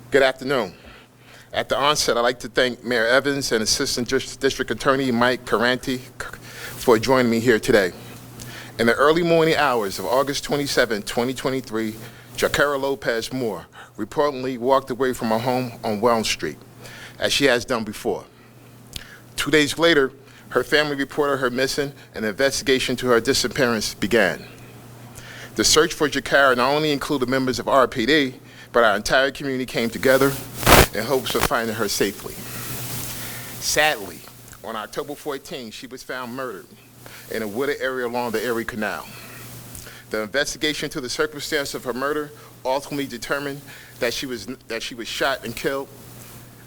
Good afternoon. At the onset, I'd like to thank Mayor Evans and Assistant District Attorney Mike Caranti for joining me here today. In the early morning hours of August 27, 2023, Jakarah Lopez-Moore reportedly walked away from her home on Weld Street, as she has done before. 2 days later, her family reported her missing and an investigation to her disappearance began. The search for Jakarah not only included members of RPD, but our entire community came together in hopes of finding her safely. Sadly, on October 14, she was found murdered in a wooded area along the Erie Canal. The investigation to the circumstance of her murder ultimately determined that she was shot and killed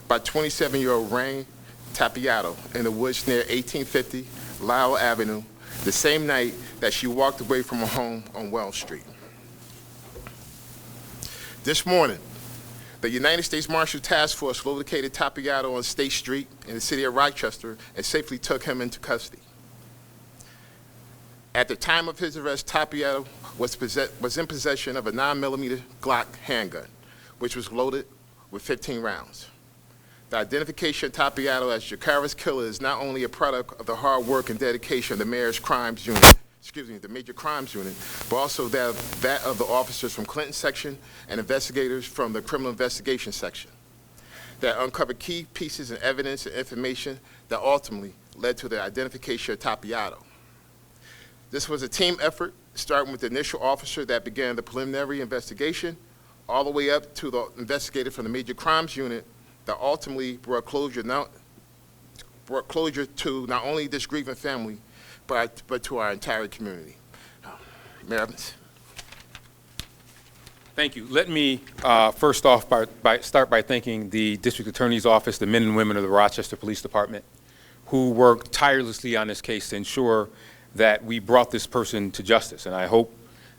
by 27-year-old Reign Tapiato in the woods near 1850 Lyle Avenue, the same night that she walked away from her home on Weld Street. This morning, the United States Marshal Task Force located Tapiato on State Street in the city of Rochester and safely took him into custody. At the time of his arrest, Tapiato was in possession of a 9mm Glock handgun, which was loaded with 15 rounds. The identification of Tapiato as Jakarah's killer is not only a product of the hard work and dedication of the Major Crimes Unit, but also that of the officers from Clinton Section and investigators from the Criminal Investigation Section that uncovered key pieces of evidence and information that ultimately led to the identification of Tapiato. This was a team effort, starting with the initial officer that began the preliminary investigation, all the way up to the investigator from the Major Crimes Unit that ultimately brought closure to not only this grieving family, but to our entire community. Mayor Evans. Thank you. Let me first off start by thanking the District Attorney's Office, the men and women of the Rochester Police Department, who worked tirelessly on this case to ensure that we brought this person to justice. And I hope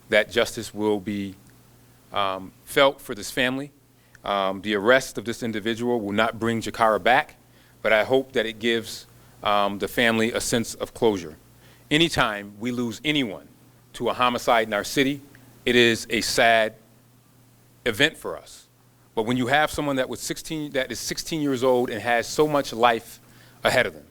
that justice will be felt for this family. The arrest of this individual will not bring Jakarah back, but I hope that it gives the family a sense of closure. Anytime we lose anyone to a homicide in our city, it is a sad event for us. But when you have someone that is 16 years old and has so much life ahead of them,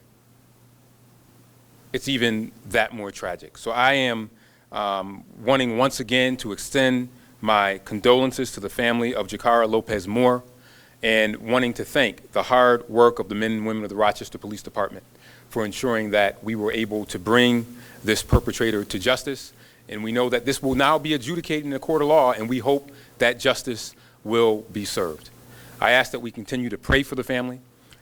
it's even that more tragic. So I am wanting once again to extend my condolences to the family of Jakarah Lopez-Moore and wanting to thank the hard work of the men and women of the Rochester Police Department for ensuring that we were able to bring this perpetrator to justice. And we know that this will now be adjudicated in a court of law, and we hope that justice will be served. I ask that we continue to pray for the family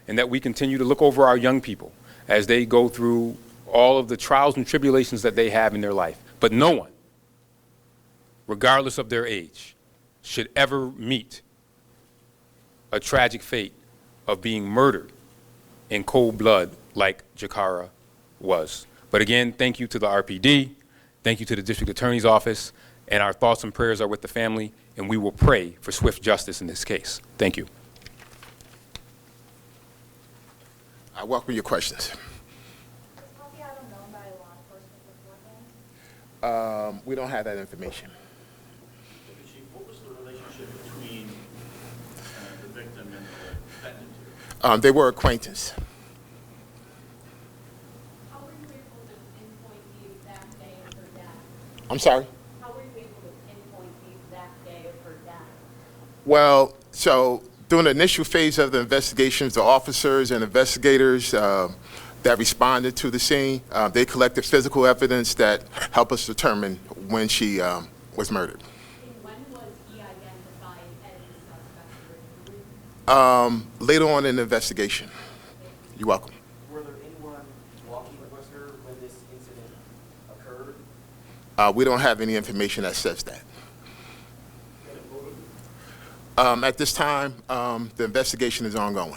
and that we continue to look over our young people as they go through all of the trials and tribulations that they have in their life. But no one, regardless of their age, should ever meet a tragic fate of being murdered in cold blood like Jakarah was. But again, thank you to the RPD, thank you to the District Attorney's Office, and our thoughts and prayers are with the family, and we will pray for swift justice in this case. Thank you. I welcome your questions. We don't have that information. Chief, what was the relationship between the victim and the defendant? They were acquaintances. How were you able to pinpoint the exact day of her death? I'm sorry? How were you able to pinpoint the exact day of her death? Well, so during the initial phase of the investigations, the officers and investigators that responded to the scene, they collected physical evidence that helped us determine when she was murdered. And when was he identified as the suspect? Later on in the investigation. You're welcome. Were there anyone walking with her when this incident occurred? We don't have any information that says that. At this time, the investigation is ongoing.